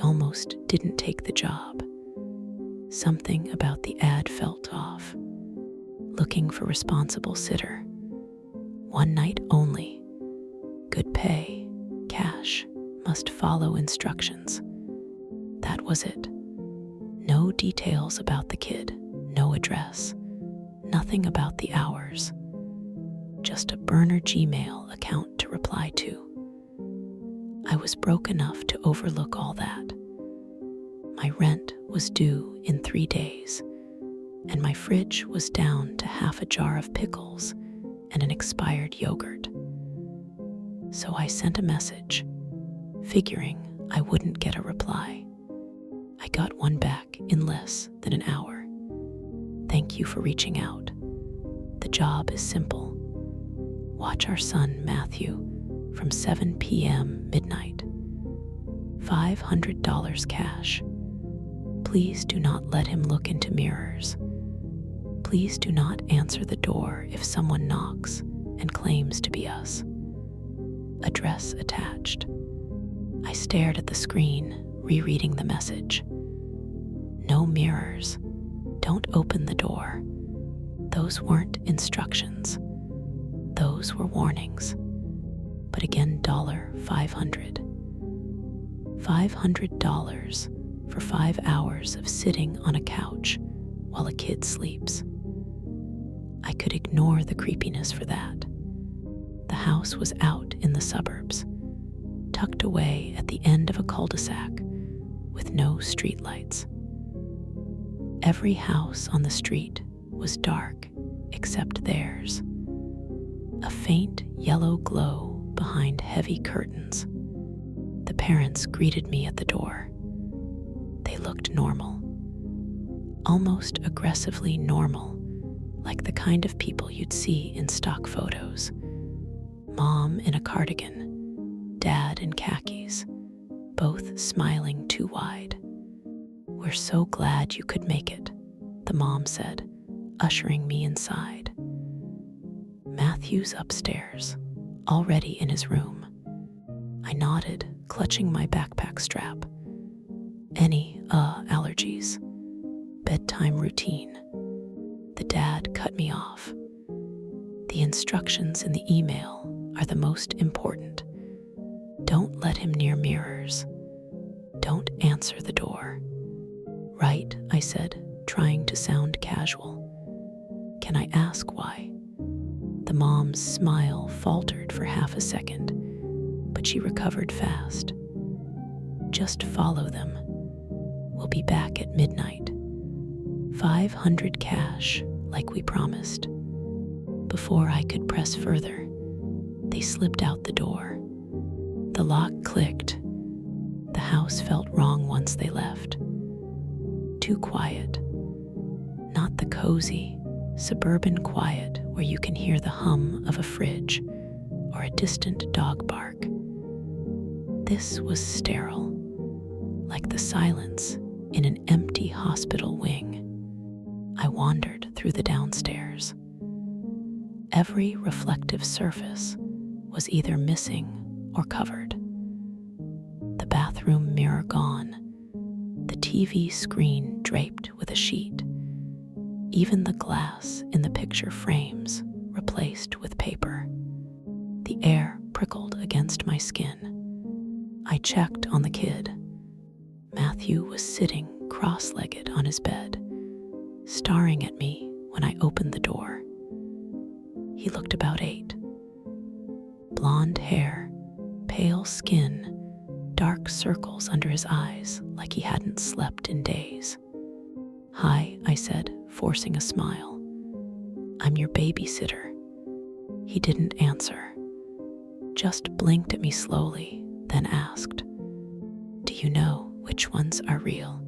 almost didn't take the job. Something about the ad felt off. Looking for responsible sitter. 1 night only. Good pay. Cash. Must follow instructions. That was it. No details about the kid. No address. Nothing about the hours. Just a burner Gmail account to reply to. I was broke enough to overlook all that. My rent was due in 3 days, and my fridge was down to half a jar of pickles and an expired yogurt. So I sent a message, figuring I wouldn't get a reply. I got one back in less than an hour. Thank you for reaching out. The job is simple. Watch our son, Matthew, from 7 p.m. midnight. $500 cash. Please do not let him look into mirrors. Please do not answer the door if someone knocks and claims to be us. Address attached. I stared at the screen, rereading the message. No mirrors. Don't open the door. Those weren't instructions. Those were warnings. But again, $500. $500 for 5 hours of sitting on a couch while a kid sleeps. I could ignore the creepiness for that. The house was out in the suburbs, tucked away at the end of a cul-de-sac with no streetlights. Every house on the street was dark except theirs. A faint yellow glow behind heavy curtains. The parents greeted me at the door. They looked normal. Almost aggressively normal, like the kind of people you'd see in stock photos. Mom in a cardigan, dad in khakis, both smiling too wide. "We're so glad you could make it," the mom said, ushering me inside. Matthew's upstairs, already in his room. I nodded, clutching my backpack strap. Any allergies? Bedtime routine. The dad cut me off. The instructions in the email are the most important. Don't let him near mirrors. Don't answer the door. Right, I said, trying to sound casual. Can I ask why? The mom's smile faltered for half a second, but she recovered fast. Just follow them. We'll be back at midnight. 500 cash, like we promised. Before I could press further, they slipped out the door. The lock clicked. The house felt wrong once they left. Too quiet. Not the cozy, suburban quiet where you can hear the hum of a fridge or a distant dog bark. This was sterile, like the silence in an empty hospital wing. I wandered through the downstairs. Every reflective surface was either missing or covered. The bathroom mirror gone, the TV screen draped with a sheet, even the glass in the picture frames replaced with paper. The air prickled against my skin. I checked on the kid. Matthew was sitting cross-legged on his bed, staring at me when I opened the door. He looked about 8. Blonde hair, pale skin, dark circles under his eyes like he hadn't slept in days. "Hi," I said, forcing a smile. "I'm your babysitter." He didn't answer, just blinked at me slowly, then asked, "Do you know which ones are real?"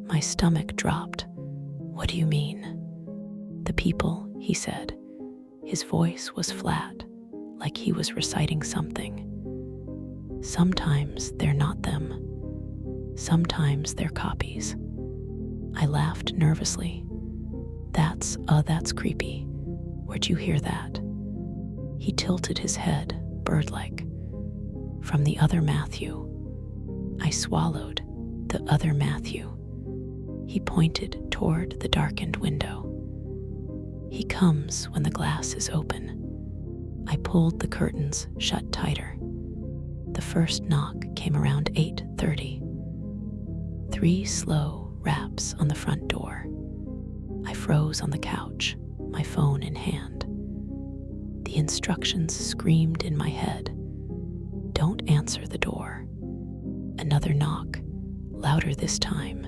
My stomach dropped. "What do you mean?" "The people," he said. His voice was flat, like he was reciting something. "Sometimes they're not them. Sometimes they're copies." I laughed nervously. That's creepy. Where'd you hear that?" He tilted his head, bird-like. "From the other Matthew." I swallowed. The other Matthew. He pointed toward the darkened window. He comes when the glass is open. I pulled the curtains shut tighter. The first knock came around 8:30. 3 slow raps on the front door. I froze on the couch, my phone in hand. The instructions screamed in my head. Don't answer the door. Another knock, louder this time.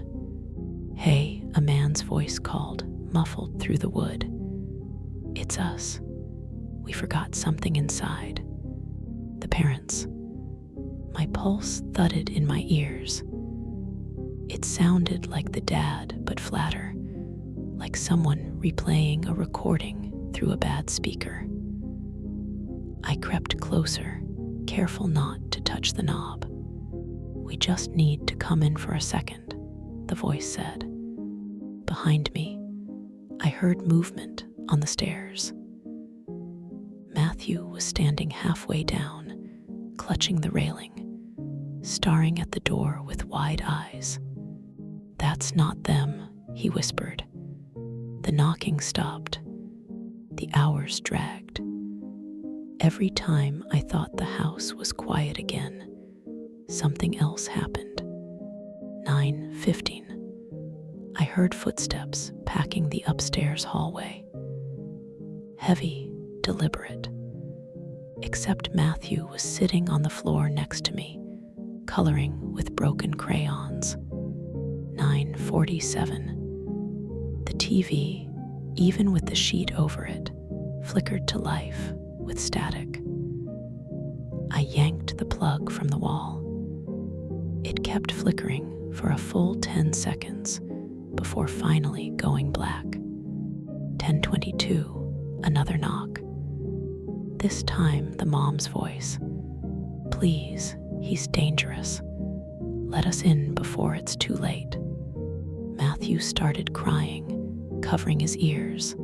Hey, a man's voice called, muffled through the wood. It's us. We forgot something inside. The parents. My pulse thudded in my ears. It sounded like the dad, but flatter, like someone replaying a recording through a bad speaker. I crept closer, careful not to touch the knob. We just need to come in for a second, the voice said. Behind me, I heard movement on the stairs. Matthew was standing halfway down, clutching the railing, staring at the door with wide eyes. That's not them, he whispered. The knocking stopped. The hours dragged. Every time I thought the house was quiet again, something else happened. 9:15. I heard footsteps packing the upstairs hallway. Heavy, deliberate. Except Matthew was sitting on the floor next to me, coloring with broken crayons. 9:47. The TV, even with the sheet over it, flickered to life with static. I yanked the plug from the wall. It kept flickering for a full 10 seconds before finally going black. 10:22, another knock. This time the mom's voice. Please, he's dangerous. Let us in before it's too late. Matthew started crying, covering his ears.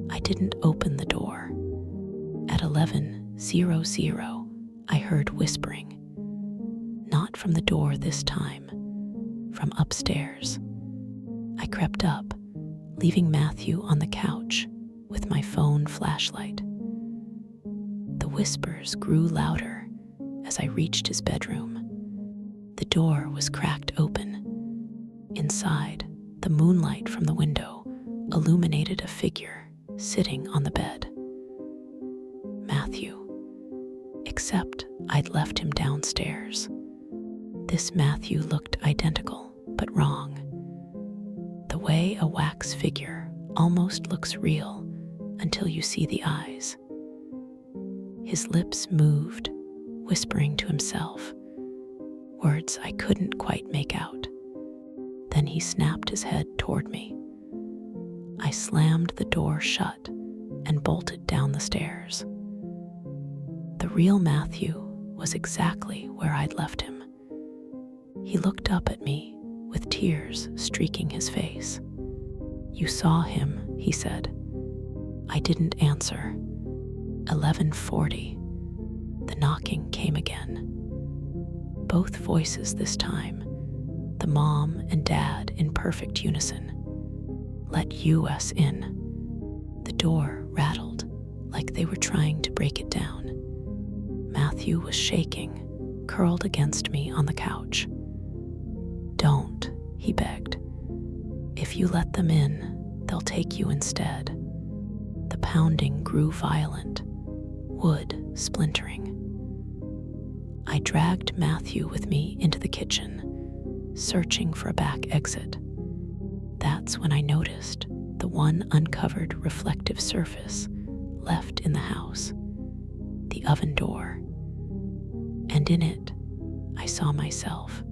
I didn't open the door. At 11:00, I heard whispering. Not from the door this time, from upstairs. I crept up, leaving Matthew on the couch with my phone flashlight. The whispers grew louder as I reached his bedroom. The door was cracked open. Inside, the moonlight from the window illuminated a figure sitting on the bed. Matthew. Except I'd left him downstairs. This Matthew looked identical, but wrong. The way a wax figure almost looks real until you see the eyes. His lips moved, whispering to himself, words I couldn't quite make out. Then he snapped his head toward me. I slammed the door shut and bolted down the stairs. The real Matthew was exactly where I'd left him. He looked up at me with tears streaking his face. You saw him, he said. I didn't answer. 11:40. The knocking came again. Both voices this time, the mom and dad in perfect unison. Let us in. The door rattled like they were trying to break it down. Matthew was shaking, curled against me on the couch. Don't, he begged. If you let them in, they'll take you instead. The pounding grew violent, wood splintering. I dragged Matthew with me into the kitchen, searching for a back exit. That's when I noticed the one uncovered reflective surface left in the house, the oven door. And in it, I saw myself.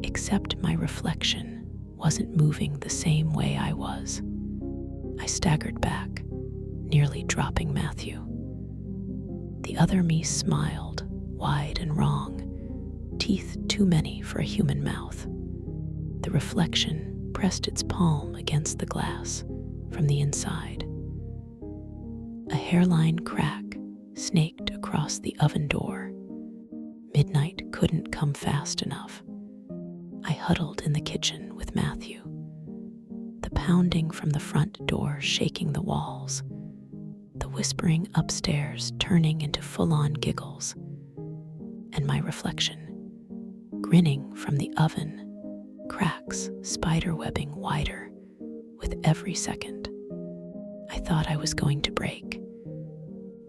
Except my reflection wasn't moving the same way I was. I staggered back, nearly dropping Matthew. The other me smiled, wide and wrong, teeth too many for a human mouth. The reflection pressed its palm against the glass from the inside. A hairline crack snaked across the oven door. Midnight couldn't come fast enough. I huddled in the kitchen with Matthew, the pounding from the front door shaking the walls, the whispering upstairs turning into full-on giggles, and my reflection, grinning from the oven, cracks spiderwebbing wider with every second. I thought I was going to break.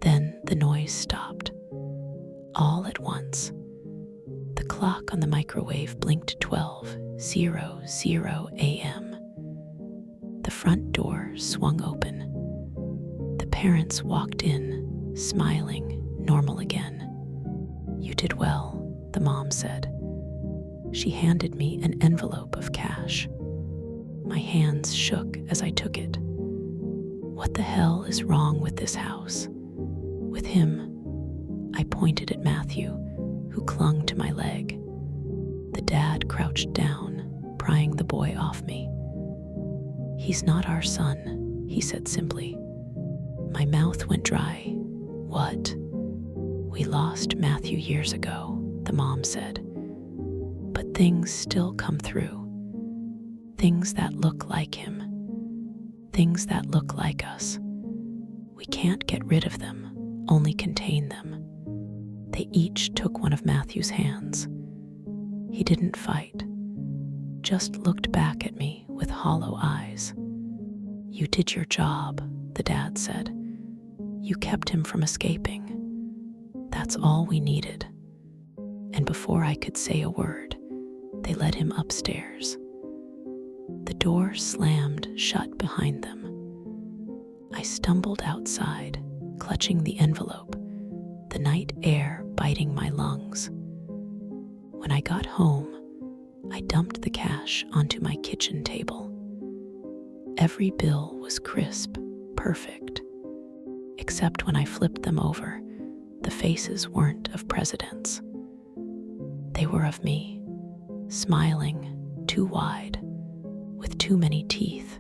Then the noise stopped, all at once. The clock on the microwave blinked 12:00 a.m. The front door swung open. The parents walked in, smiling, normal again. "You did well," the mom said. She handed me an envelope of cash. My hands shook as I took it. What the hell is wrong with this house? With him? I pointed at Matthew, who clung to my leg. The dad crouched down, prying the boy off me. "He's not our son," he said simply. My mouth went dry. "What?" "We lost Matthew years ago," the mom said. "But things still come through. Things that look like him. Things that look like us. We can't get rid of them, only contain them." They each took one of Matthew's hands. He didn't fight, just looked back at me with hollow eyes. "You did your job," the dad said. "You kept him from escaping. That's all we needed." And before I could say a word, they led him upstairs. The door slammed shut behind them. I stumbled outside, clutching the envelope, the night air biting my lungs. When I got home, I dumped the cash onto my kitchen table. Every bill was crisp, perfect. Except when I flipped them over, the faces weren't of presidents. They were of me, smiling too wide, with too many teeth.